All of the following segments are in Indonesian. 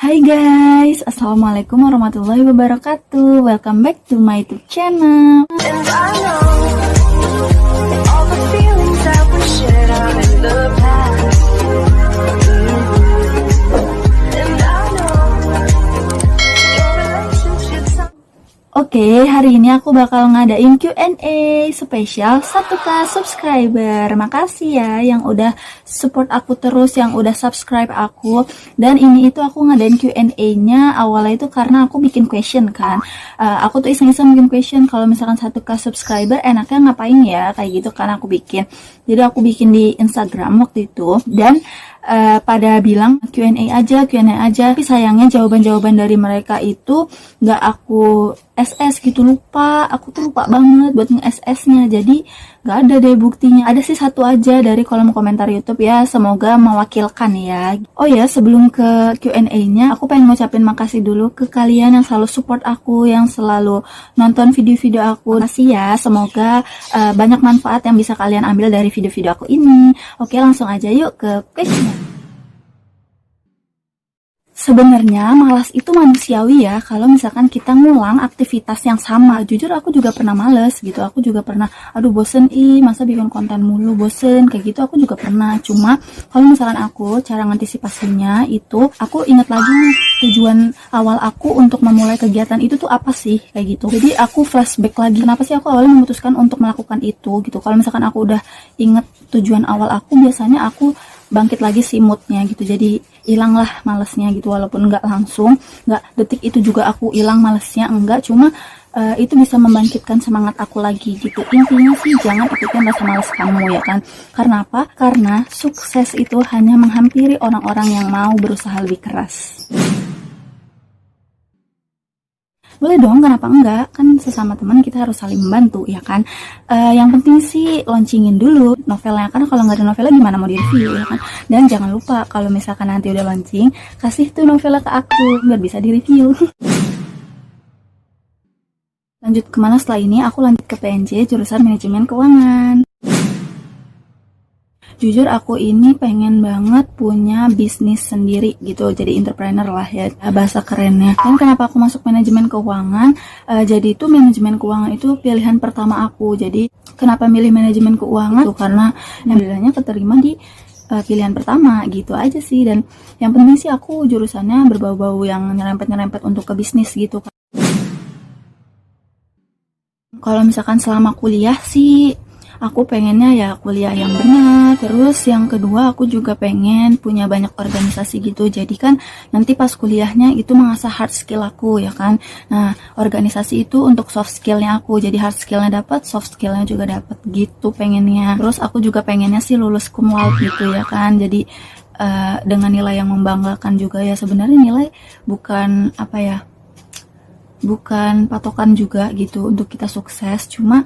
Hai guys, Assalamualaikum warahmatullahi wabarakatuh. Welcome back to my YouTube channel. Oke, hari ini aku bakal ngadain Q&A spesial 1K subscriber. Makasih ya yang udah support aku terus, yang udah subscribe aku. Dan ini itu aku ngadain Q&A-nya awalnya itu karena aku bikin question kan. Aku tuh iseng-iseng bikin question, kalau misalkan 1K subscriber enaknya ngapain ya, kayak gitu kan aku bikin. Jadi aku bikin di Instagram waktu itu, dan pada bilang Q&A aja. Tapi sayangnya jawaban-jawaban dari mereka itu gak aku SS gitu, aku tuh lupa banget buat nge-SS-nya, jadi gak ada deh buktinya. Ada sih satu aja dari kolom komentar YouTube ya, semoga mewakilkan ya. Oh ya, sebelum ke Q&A-nya, aku pengen ngucapin makasih dulu ke kalian yang selalu support aku, yang selalu nonton video-video aku. Makasih ya, semoga banyak manfaat yang bisa kalian ambil dari video-video aku ini. Oke, langsung aja yuk ke question. Sebenarnya malas itu manusiawi ya, kalau misalkan kita ngulang aktivitas yang sama. Jujur aku juga pernah males gitu, aku juga pernah, aduh bosen masa bikin konten mulu, bosen, kayak gitu aku juga pernah. Cuma kalau misalkan aku, cara ngantisipasinya itu, aku ingat lagi nih, tujuan awal aku untuk memulai kegiatan itu tuh apa sih, kayak gitu. Jadi aku flashback lagi, kenapa sih aku awalnya memutuskan untuk melakukan itu gitu. Kalau misalkan aku udah inget tujuan awal aku, biasanya aku bangkit lagi si moodnya gitu, jadi hilanglah malesnya gitu. Walaupun nggak langsung, nggak detik itu juga aku hilang malesnya, enggak, cuma itu bisa membangkitkan semangat aku lagi gitu. Intinya sih jangan ikutin rasa males kamu ya kan. Karena apa? Karena sukses itu hanya menghampiri orang-orang yang mau berusaha lebih keras. Boleh dong, kenapa enggak? Kan sesama teman kita harus saling membantu, ya kan? Yang penting sih launchingin dulu novelnya, karena kalau nggak ada novelnya gimana mau di-review, ya kan? Dan jangan lupa, kalau misalkan nanti udah launching, kasih tuh novelnya ke aku, biar bisa di-review. Lanjut kemana setelah ini? Aku lanjut ke PNJ, jurusan manajemen keuangan. Jujur aku ini pengen banget punya bisnis sendiri gitu, jadi entrepreneur lah ya bahasa kerennya. Dan kenapa aku masuk manajemen keuangan? Jadi itu manajemen keuangan itu pilihan pertama aku. Jadi kenapa milih manajemen keuangan? Tuh, karena nilainya keterima di pilihan pertama gitu aja sih. Dan yang penting sih aku jurusannya berbau-bau yang nyerempet-nyerempet untuk ke bisnis gitu. Kalau misalkan selama kuliah sih aku pengennya ya kuliah yang benar. Terus yang kedua aku juga pengen punya banyak organisasi gitu. Jadi kan nanti pas kuliahnya itu mengasah hard skill aku ya kan. Nah, organisasi itu untuk soft skillnya aku. Jadi hard skillnya dapat, soft skillnya juga dapat gitu pengennya. Terus aku juga pengennya sih lulus cum laude gitu ya kan. Jadi dengan nilai yang membanggakan juga ya. Sebenarnya nilai bukan bukan patokan juga gitu untuk kita sukses. Cuma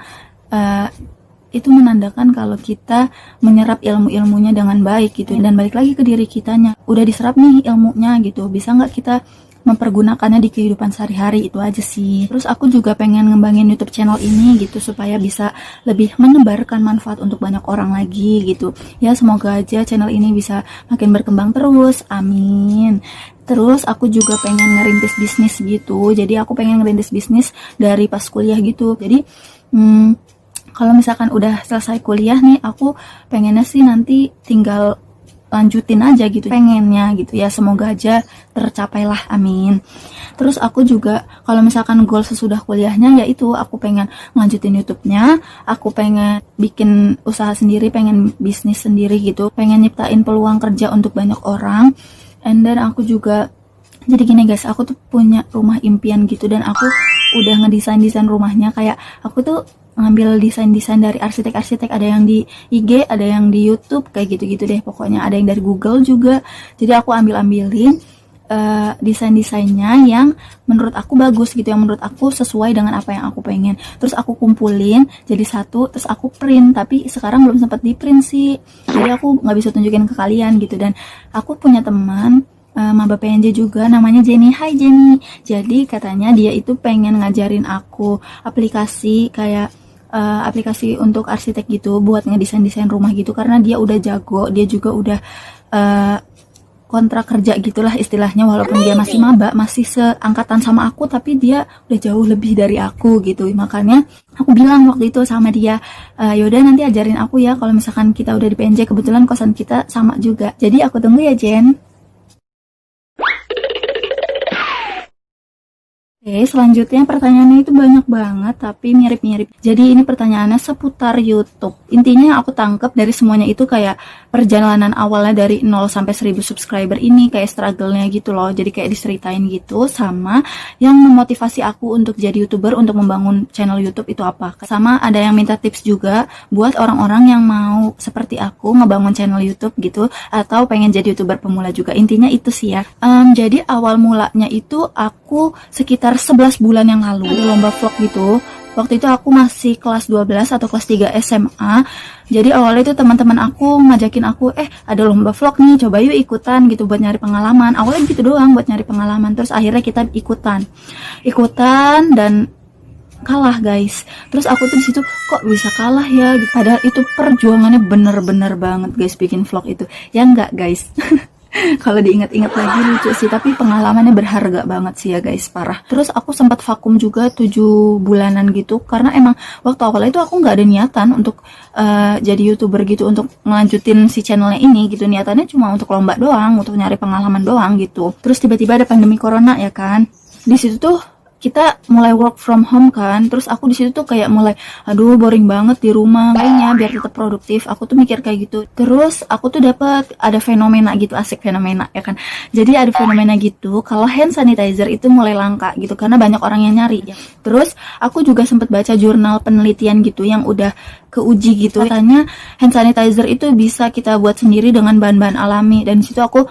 itu menandakan kalau kita menyerap ilmu-ilmunya dengan baik gitu. Dan balik lagi ke diri kitanya, udah diserap nih ilmunya gitu, bisa nggak kita mempergunakannya di kehidupan sehari-hari, itu aja sih. Terus aku juga pengen ngembangin YouTube channel ini gitu, supaya bisa lebih menebarkan manfaat untuk banyak orang lagi gitu. Ya semoga aja channel ini bisa makin berkembang terus, amin. Terus aku juga pengen ngerintis bisnis gitu. Jadi aku pengen ngerintis bisnis dari pas kuliah gitu. Jadi kalau misalkan udah selesai kuliah nih, aku pengennya sih nanti tinggal lanjutin aja gitu, pengennya gitu ya. Semoga aja tercapailah, amin. Terus aku juga kalau misalkan goal sesudah kuliahnya, yaitu aku pengen lanjutin YouTube-nya, aku pengen bikin usaha sendiri, pengen bisnis sendiri gitu, pengen nyiptain peluang kerja untuk banyak orang. And then aku juga, jadi gini guys, aku tuh punya rumah impian gitu, dan aku udah ngedesain rumahnya. Kayak aku tuh ngambil desain-desain dari arsitek-arsitek, ada yang di IG, ada yang di YouTube, kayak gitu-gitu deh pokoknya, ada yang dari Google juga. Jadi aku ambil-ambilin desain-desainnya yang menurut aku bagus gitu, yang menurut aku sesuai dengan apa yang aku pengen. Terus aku kumpulin jadi satu, terus aku print. Tapi sekarang belum sempat di print sih, jadi aku nggak bisa tunjukin ke kalian gitu. Dan aku punya teman maba PNJ juga, namanya Jenny. Hai Jenny. Jadi katanya dia itu pengen ngajarin aku aplikasi kayak aplikasi untuk arsitek gitu, buat ngedesain-desain rumah gitu, karena dia udah jago, dia juga udah kontrak kerja gitulah istilahnya, walaupun dia masih maba, masih seangkatan sama aku, tapi dia udah jauh lebih dari aku gitu. Makanya aku bilang waktu itu sama dia, yaudah nanti ajarin aku ya kalau misalkan kita udah di PNJ, kebetulan kosan kita sama juga. Jadi aku tunggu ya Jen. Oke, selanjutnya pertanyaannya itu banyak banget tapi mirip-mirip. Jadi ini pertanyaannya seputar YouTube. Intinya yang aku tangkep dari semuanya itu kayak perjalanan awalnya dari 0 sampai 1000 subscriber ini, kayak struggle-nya gitu loh. Jadi kayak diceritain gitu, sama yang memotivasi aku untuk jadi YouTuber, untuk membangun channel YouTube itu apa. Sama ada yang minta tips juga buat orang-orang yang mau seperti aku ngebangun channel YouTube gitu, atau pengen jadi YouTuber pemula juga. Intinya itu sih ya. Jadi awal mulanya itu aku sekitar 11 bulan yang lalu lomba vlog gitu. Waktu itu aku masih kelas 12 atau kelas 3 SMA. Jadi awalnya itu teman-teman aku ngajakin aku, ada lomba vlog nih, coba yuk ikutan gitu buat nyari pengalaman. Awalnya gitu doang buat nyari pengalaman. Terus akhirnya kita ikutan dan kalah guys. Terus aku tuh disitu kok bisa kalah ya, padahal itu perjuangannya bener-bener banget guys bikin vlog itu. Ya enggak guys. Kalau diingat-ingat lagi lucu sih, tapi pengalamannya berharga banget sih ya guys, parah. Terus aku sempat vakum juga 7 bulanan gitu, karena emang waktu awal itu aku nggak ada niatan untuk jadi YouTuber gitu, untuk ngelanjutin si channelnya ini gitu. Niatannya cuma untuk lomba doang, untuk nyari pengalaman doang gitu. Terus tiba-tiba ada pandemi corona ya kan. Di situ tuh kita mulai work from home kan, terus aku di situ tuh kayak mulai aduh boring banget di rumah, kayaknya biar tetap produktif aku tuh mikir kayak gitu. Terus aku tuh dapat ada fenomena gitu, asik fenomena ya kan. Jadi ada fenomena gitu kalau hand sanitizer itu mulai langka gitu karena banyak orang yang nyari. Terus aku juga sempat baca jurnal penelitian gitu yang udah keuji gitu, katanya hand sanitizer itu bisa kita buat sendiri dengan bahan-bahan alami, dan di situ aku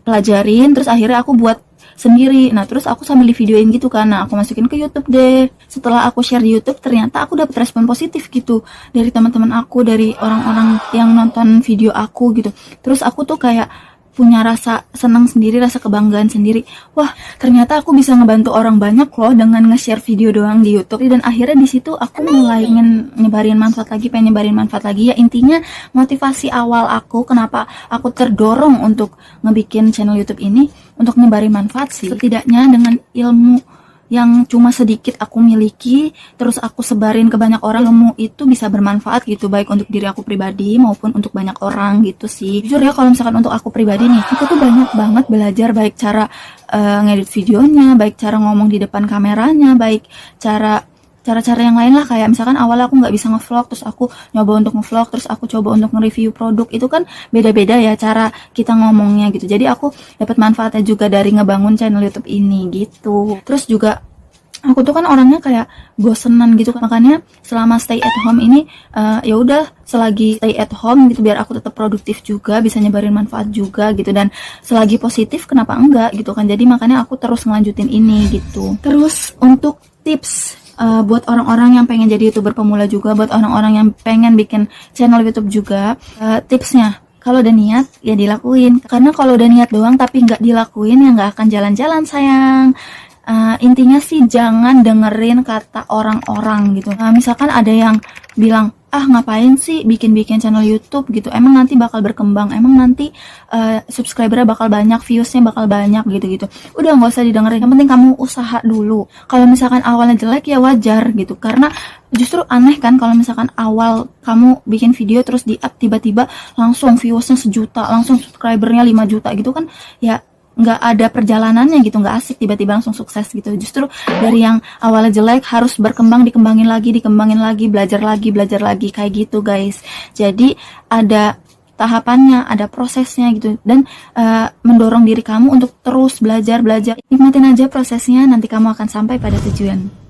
pelajarin, terus akhirnya aku buat sendiri. Nah terus aku sambil di videoin gitu kan, nah aku masukin ke YouTube deh. Setelah aku share di YouTube, ternyata aku dapet respon positif gitu dari teman-teman aku, dari orang-orang yang nonton video aku gitu. Terus aku tuh kayak punya rasa senang sendiri, rasa kebanggaan sendiri. Wah, ternyata aku bisa ngebantu orang banyak loh dengan nge-share video doang di YouTube. Dan akhirnya di situ aku mulai ingin nyebarin manfaat lagi, pengen nyebarin manfaat lagi. Ya intinya motivasi awal aku kenapa aku terdorong untuk ngebikin channel YouTube ini untuk nyebarin manfaat sih. Setidaknya dengan ilmu yang cuma sedikit aku miliki, terus aku sebarin ke banyak orang, ilmu itu bisa bermanfaat gitu, baik untuk diri aku pribadi maupun untuk banyak orang gitu sih. Jujur ya, kalau misalkan untuk aku pribadi nih, aku tuh banyak banget belajar, baik cara ngedit videonya, baik cara ngomong di depan kameranya, baik cara-cara yang lain lah. Kayak misalkan awal aku nggak bisa ngevlog, terus aku nyoba untuk ngevlog, terus aku coba untuk nge-review produk. Itu kan beda-beda ya cara kita ngomongnya gitu. Jadi aku dapat manfaatnya juga dari ngebangun channel YouTube ini gitu. Terus juga aku tuh kan orangnya kayak bosenan gitu, makanya selama stay at home ini ya udah, selagi stay at home gitu biar aku tetap produktif juga, bisa nyebarin manfaat juga gitu, dan selagi positif kenapa enggak gitu kan. Jadi makanya aku terus ngelanjutin ini gitu. Terus untuk tips buat orang-orang yang pengen jadi YouTuber pemula juga, buat orang-orang yang pengen bikin channel YouTube juga, tipsnya kalau udah niat ya dilakuin. Karena kalau udah niat doang tapi nggak dilakuin ya nggak akan jalan-jalan sayang. Intinya sih jangan dengerin kata orang-orang gitu. Misalkan ada yang bilang, ngapain sih bikin-bikin channel YouTube gitu, emang nanti bakal berkembang, emang nanti subscribernya bakal banyak, viewsnya bakal banyak gitu-gitu. Udah nggak usah didengerin, yang penting kamu usaha dulu. Kalau misalkan awalnya jelek ya wajar gitu, karena justru aneh kan kalau misalkan awal kamu bikin video terus di up tiba-tiba langsung viewsnya 1 juta, langsung subscribernya 5 juta gitu kan, ya nggak ada perjalanannya gitu, nggak asik tiba-tiba langsung sukses gitu. Justru dari yang awalnya jelek harus berkembang, dikembangin lagi, belajar lagi kayak gitu guys. Jadi ada tahapannya, ada prosesnya gitu, dan mendorong diri kamu untuk terus belajar. Nikmatin aja prosesnya, nanti kamu akan sampai pada tujuan.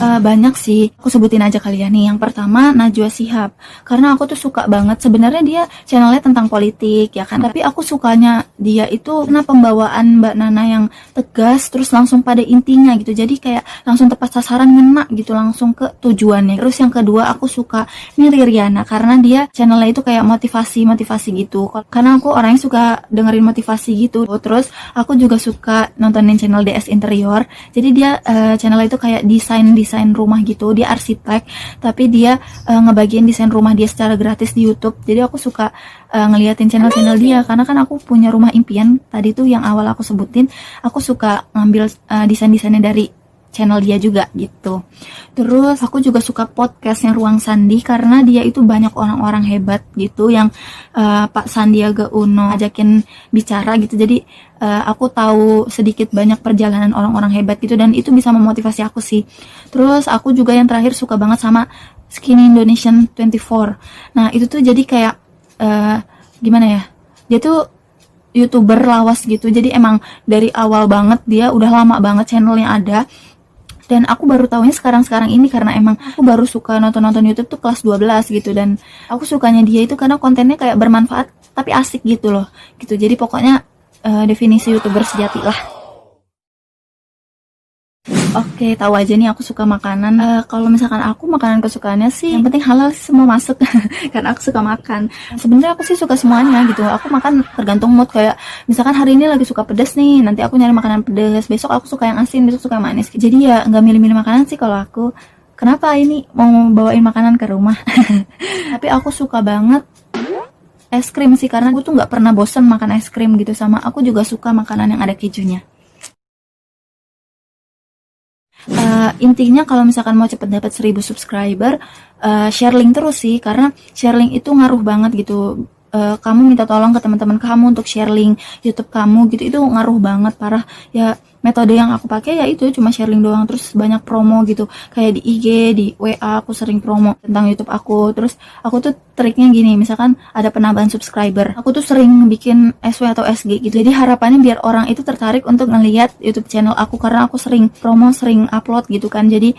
Banyak sih, aku sebutin aja kali ya nih. Yang pertama Najwa Shihab, karena aku tuh suka banget, sebenarnya dia channelnya tentang politik ya kan, tapi aku sukanya dia itu karena pembawaan Mbak Nana yang tegas, terus langsung pada intinya gitu, jadi kayak langsung tepat sasaran, ngena gitu, langsung ke tujuannya. Terus yang kedua aku suka Mary Riana, karena dia channelnya itu kayak motivasi gitu, karena aku orangnya suka dengerin motivasi gitu. Terus aku juga suka nontonin channel DS Interior, jadi dia channelnya itu kayak desain desain rumah gitu. Dia arsitek, tapi dia ngebagiin desain rumah dia secara gratis di YouTube. Jadi aku suka ngeliatin channel-channel dia, karena kan aku punya rumah impian tadi tuh yang awal aku sebutin. Aku suka ngambil desain-desainnya dari channel dia juga gitu. Terus aku juga suka podcastnya Ruang Sandi, karena dia itu banyak orang-orang hebat gitu yang Pak Sandiaga Uno ajakin bicara gitu. Jadi aku tahu sedikit banyak perjalanan orang-orang hebat gitu, dan itu bisa memotivasi aku sih. Terus aku juga yang terakhir suka banget sama Skinny Indonesian 24. Nah itu tuh jadi kayak gimana ya, dia tuh YouTuber lawas gitu. Jadi emang dari awal banget, dia udah lama banget channelnya ada. Dan aku baru tahunya sekarang-sekarang ini, karena emang aku baru suka nonton-nonton YouTube tuh kelas 12 gitu. Dan aku sukanya dia itu karena kontennya kayak bermanfaat tapi asik gitu loh gitu. Jadi pokoknya definisi YouTuber sejati lah. Oke, tahu aja nih aku suka makanan. Kalau misalkan aku makanan kesukaannya sih yang penting halal sih, semua masuk karena aku suka makan. Sebenarnya aku sih suka semuanya gitu. Aku makan tergantung mood, kayak misalkan hari ini lagi suka pedas nih, nanti aku nyari makanan pedas. Besok aku suka yang asin, besok suka yang manis. Jadi ya nggak milih-milih makanan sih kalau aku. Kenapa ini mau bawain makanan ke rumah? Tapi aku suka banget es krim sih, karena aku tuh nggak pernah bosen makan es krim gitu. Sama aku juga suka makanan yang ada kejunya. Intinya kalau misalkan mau cepet dapat 1000 subscriber, share link terus sih, karena share link itu ngaruh banget gitu. Kamu minta tolong ke teman-teman kamu untuk share link YouTube kamu gitu, itu ngaruh banget parah ya. Metode yang aku pakai ya itu cuma share link doang, terus banyak promo gitu, kayak di IG, di WA aku sering promo tentang YouTube aku. Terus aku tuh triknya gini, misalkan ada penambahan subscriber, aku tuh sering bikin SW atau SG gitu. Jadi harapannya biar orang itu tertarik untuk ngelihat YouTube channel aku, karena aku sering promo, sering upload gitu kan. Jadi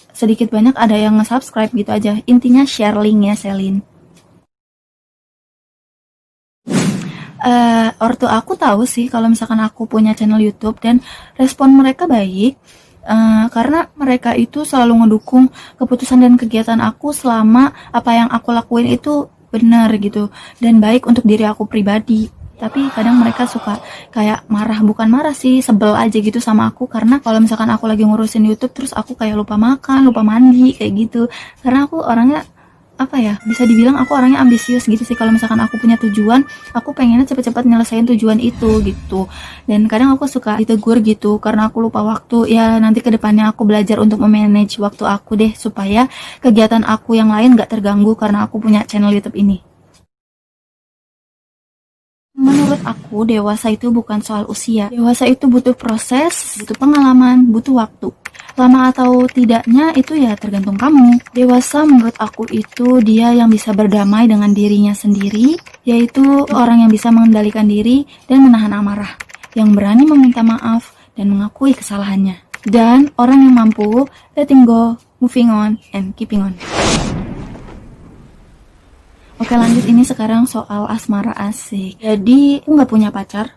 sedikit banyak ada yang nge-subscribe gitu aja. Intinya share link ya, Selin. Ortu aku tahu sih kalau misalkan aku punya channel YouTube, dan respon mereka baik, karena mereka itu selalu ngedukung keputusan dan kegiatan aku selama apa yang aku lakuin itu benar gitu dan baik untuk diri aku pribadi. Tapi kadang mereka suka kayak marah, bukan marah sih, sebel aja gitu sama aku, karena kalau misalkan aku lagi ngurusin YouTube terus aku kayak lupa makan, lupa mandi kayak gitu. Karena aku orangnya apa ya, bisa dibilang aku orangnya ambisius gitu sih. Kalau misalkan aku punya tujuan, aku pengennya cepet-cepet nyelesain tujuan itu gitu. Dan kadang aku suka ditegur gitu karena aku lupa waktu. Ya nanti kedepannya aku belajar untuk memanage waktu aku deh, supaya kegiatan aku yang lain gak terganggu karena aku punya channel YouTube ini. Menurut aku, dewasa itu bukan soal usia. Dewasa itu butuh proses, butuh pengalaman, butuh waktu. Lama atau tidaknya itu ya tergantung kamu. Dewasa menurut aku itu dia yang bisa berdamai dengan dirinya sendiri, yaitu orang yang bisa mengendalikan diri dan menahan amarah, yang berani meminta maaf dan mengakui kesalahannya. Dan orang yang mampu letting go, moving on, and keeping on. Oke, lanjut. Ini sekarang soal asmara asik. Jadi aku nggak punya pacar.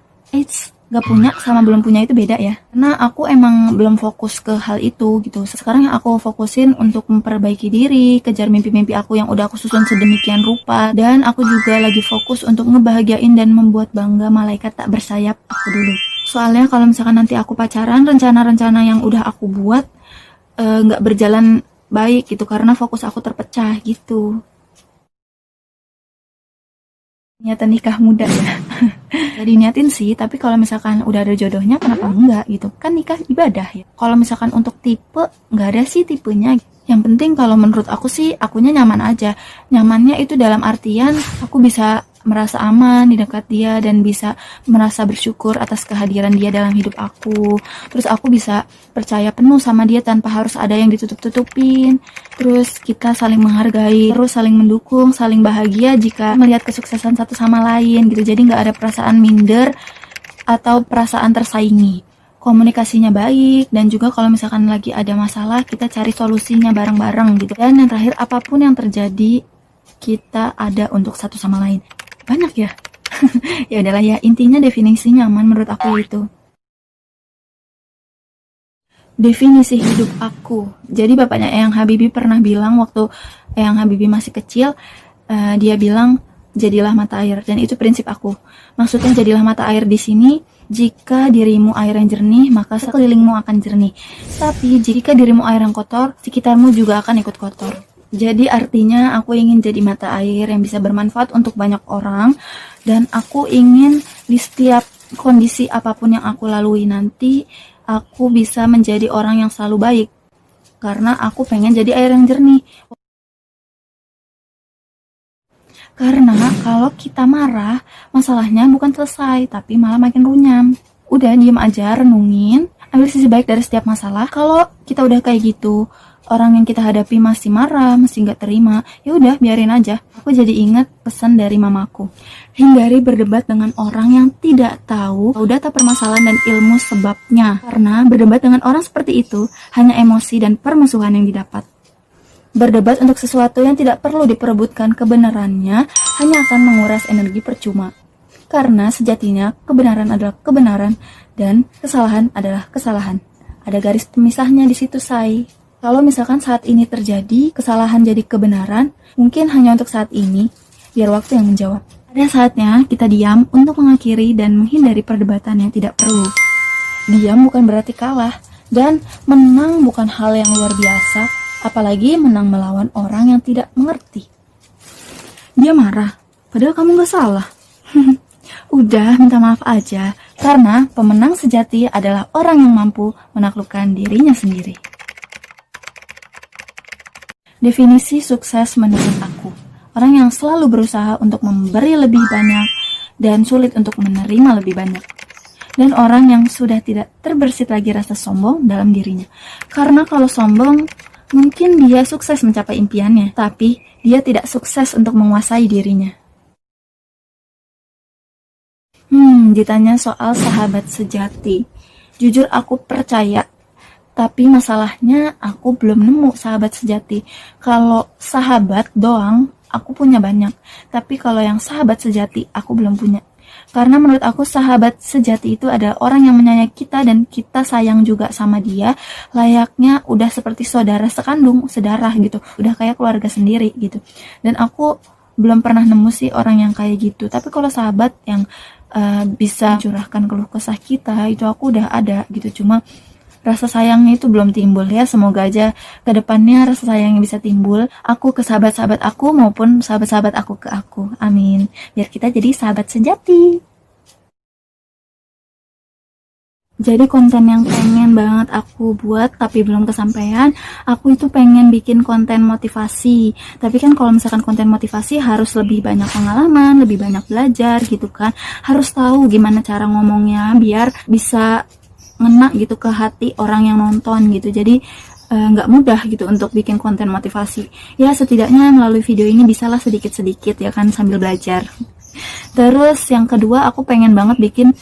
Gak punya sama belum punya itu beda ya. Karena aku emang belum fokus ke hal itu gitu. Sekarang yang aku fokusin untuk memperbaiki diri, kejar mimpi-mimpi aku yang udah aku susun sedemikian rupa. Dan aku juga lagi fokus untuk ngebahagiain dan membuat bangga malaikat tak bersayap aku dulu. Soalnya kalau misalkan nanti aku pacaran, rencana-rencana yang udah aku buat gak berjalan baik gitu, karena fokus aku terpecah gitu. Niatan nikah muda ya. Jadi niatin sih, tapi kalau misalkan udah ada jodohnya kenapa enggak gitu. Kan nikah ibadah ya. Kalau misalkan untuk tipe, nggak ada sih tipenya. Yang penting kalau menurut aku sih, akunya nyaman aja. Nyamannya itu dalam artian aku bisa merasa aman di dekat dia dan bisa merasa bersyukur atas kehadiran dia dalam hidup aku. Terus aku bisa percaya penuh sama dia tanpa harus ada yang ditutup-tutupin. Terus kita saling menghargai, terus saling mendukung, saling bahagia jika melihat kesuksesan satu sama lain gitu. Jadi nggak ada perasaan minder atau perasaan tersaingi. Komunikasinya baik, dan juga kalau misalkan lagi ada masalah kita cari solusinya bareng-bareng gitu. Dan yang terakhir, apapun yang terjadi kita ada untuk satu sama lain. Banyak ya. Ya udahlah ya, intinya definisi nyaman menurut aku itu. Definisi hidup aku. Jadi bapaknya Eyang Habibie pernah bilang waktu Eyang Habibie masih kecil, dia bilang jadilah mata air. Dan itu prinsip aku. Maksudnya jadilah mata air di sini, jika dirimu air yang jernih, maka sekelilingmu akan jernih. Tapi jika dirimu air yang kotor, sekitarmu juga akan ikut kotor. Jadi artinya aku ingin jadi mata air yang bisa bermanfaat untuk banyak orang, dan aku ingin di setiap kondisi apapun yang aku lalui nanti, aku bisa menjadi orang yang selalu baik. Karena aku pengen jadi air yang jernih. Karena kalau kita marah, masalahnya bukan selesai, tapi malah makin runyam. Udah, diem aja, renungin, ambil sisi baik dari setiap masalah. Kalau kita udah kayak gitu, orang yang kita hadapi masih marah, masih nggak terima, ya udah biarin aja. Aku jadi ingat pesan dari mamaku. Hindari berdebat dengan orang yang tidak tahu data permasalahan dan ilmu sebabnya. Karena berdebat dengan orang seperti itu hanya emosi dan permusuhan yang didapat. Berdebat untuk sesuatu yang tidak perlu diperebutkan kebenarannya hanya akan menguras energi percuma. Karena sejatinya kebenaran adalah kebenaran dan kesalahan adalah kesalahan. Ada garis pemisahnya di situ, say. Kalau misalkan saat ini terjadi kesalahan jadi kebenaran, mungkin hanya untuk saat ini, biar waktu yang menjawab. Ada saatnya kita diam untuk mengakhiri dan menghindari perdebatan yang tidak perlu. Diam bukan berarti kalah, dan menang bukan hal yang luar biasa, apalagi menang melawan orang yang tidak mengerti. Dia marah, padahal kamu gak salah. Udah, minta maaf aja, karena pemenang sejati adalah orang yang mampu menaklukkan dirinya sendiri. Definisi sukses menurut aku, orang yang selalu berusaha untuk memberi lebih banyak dan sulit untuk menerima lebih banyak. Dan orang yang sudah tidak terbersit lagi rasa sombong dalam dirinya. Karena kalau sombong, mungkin dia sukses mencapai impiannya, tapi dia tidak sukses untuk menguasai dirinya. Ditanya soal sahabat sejati. Jujur aku percaya, tapi masalahnya aku belum nemu sahabat sejati. Kalau sahabat doang, aku punya banyak. Tapi kalau yang sahabat sejati, aku belum punya. Karena menurut aku sahabat sejati itu adalah orang yang menyayangi kita dan kita sayang juga sama dia, layaknya udah seperti saudara sekandung, sedarah gitu, udah kayak keluarga sendiri gitu. Dan aku belum pernah nemu sih orang yang kayak gitu. Tapi kalau sahabat yang bisa curahkan keluh kesah kita, itu aku udah ada gitu. Cuma rasa sayangnya itu belum timbul ya. Semoga aja ke depannya rasa sayangnya bisa timbul. Aku ke sahabat-sahabat aku maupun sahabat-sahabat aku ke aku. Amin. Biar kita jadi sahabat sejati. Jadi konten yang pengen banget aku buat tapi belum kesampaian, aku itu pengen bikin konten motivasi. Tapi kan kalau misalkan konten motivasi harus lebih banyak pengalaman, lebih banyak belajar gitu kan. Harus tahu gimana cara ngomongnya biar bisa ngena gitu ke hati orang yang nonton gitu. Jadi nggak mudah gitu untuk bikin konten motivasi. Ya setidaknya melalui video ini bisalah sedikit-sedikit ya kan sambil belajar. Terus yang kedua aku pengen banget bikin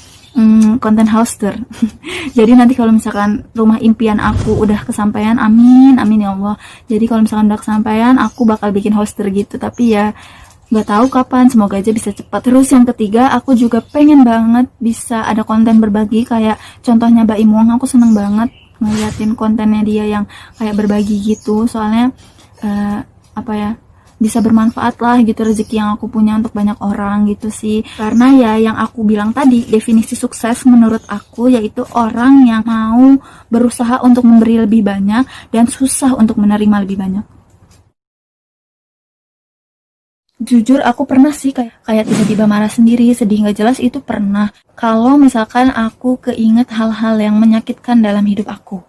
konten house tour. Jadi nanti kalau misalkan rumah impian aku udah kesampaian, amin amin ya Allah. Jadi kalau misalkan udah kesampaian, aku bakal bikin house tour gitu. Tapi ya nggak tahu kapan, semoga aja bisa cepat. Terus yang ketiga, aku juga pengen banget bisa ada konten berbagi kayak contohnya Mbak Imuang. Aku seneng banget ngeliatin kontennya dia yang kayak berbagi gitu. Soalnya bisa bermanfaat lah gitu rezeki yang aku punya untuk banyak orang gitu sih. Karena ya yang aku bilang tadi, definisi sukses menurut aku yaitu orang yang mau berusaha untuk memberi lebih banyak dan susah untuk menerima lebih banyak. Jujur aku pernah sih kayak tiba-tiba marah sendiri, sedih gak jelas, itu pernah. Kalau misalkan aku keinget hal-hal yang menyakitkan dalam hidup aku.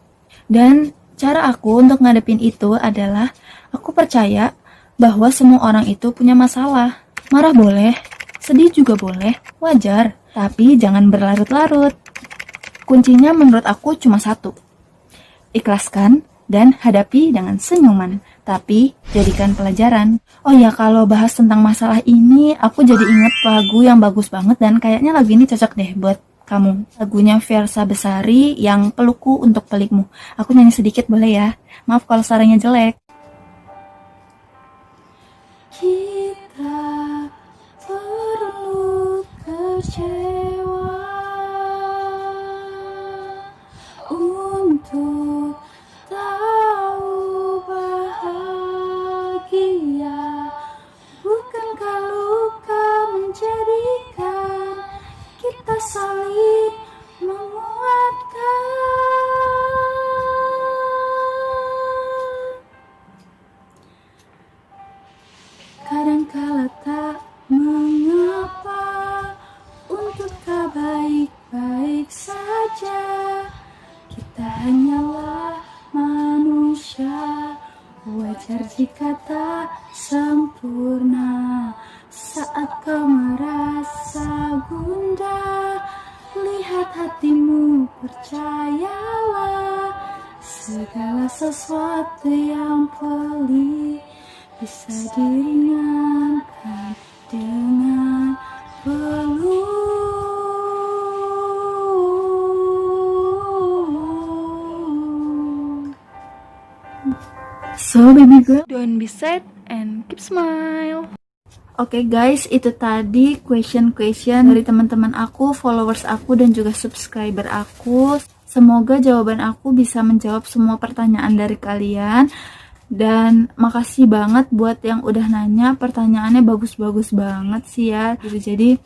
Dan cara aku untuk ngadepin itu adalah aku percaya bahwa semua orang itu punya masalah. Marah boleh, sedih juga boleh, wajar. Tapi jangan berlarut-larut. Kuncinya menurut aku cuma satu. Ikhlaskan dan hadapi dengan senyuman. Tapi jadikan pelajaran. Oh ya, kalau bahas tentang masalah ini, aku jadi inget lagu yang bagus banget dan kayaknya lagu ini cocok deh buat kamu. Lagunya Fiersa Besari yang Pelukku Untuk Pelikmu. Aku nyanyi sedikit boleh ya? Maaf kalau suaranya jelek. Kita perlu kecewa untuk tahu bahagia. Bukankah luka saling menguatkan. Kadangkala tak mengapa, untuk tak baik-baik saja. Kita hanyalah manusia, wajar jika tak sempurna. Saat kau merasa gundah, lihat hatimu, percayalah. Segala sesuatu yang pelik bisa diringankan dengan peluk. So baby girl, don't be sad and keep smile. Oke guys, itu tadi question dari teman-teman aku, followers aku, dan juga subscriber aku. Semoga jawaban aku bisa menjawab semua pertanyaan dari kalian. Dan makasih banget buat yang udah nanya, pertanyaannya bagus-bagus banget sih ya. Jadi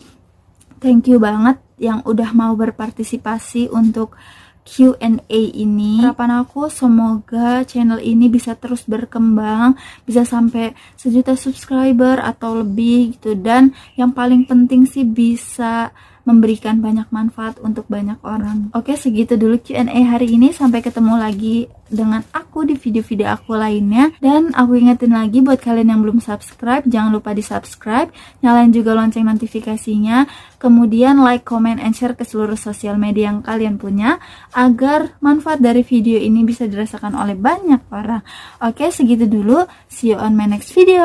thank you banget yang udah mau berpartisipasi untuk Q&A ini. Harapan aku semoga channel ini bisa terus berkembang, bisa sampai 1 juta subscriber atau lebih gitu, dan yang paling penting sih bisa memberikan banyak manfaat untuk banyak orang. Oke, segitu dulu Q&A hari ini. Sampai ketemu lagi dengan aku di video-video aku lainnya. Dan aku ingetin lagi buat kalian yang belum subscribe, jangan lupa di subscribe, nyalain juga lonceng notifikasinya, kemudian like, comment, and share ke seluruh sosial media yang kalian punya, agar manfaat dari video ini bisa dirasakan oleh banyak orang. Oke, segitu dulu. See you on my next video.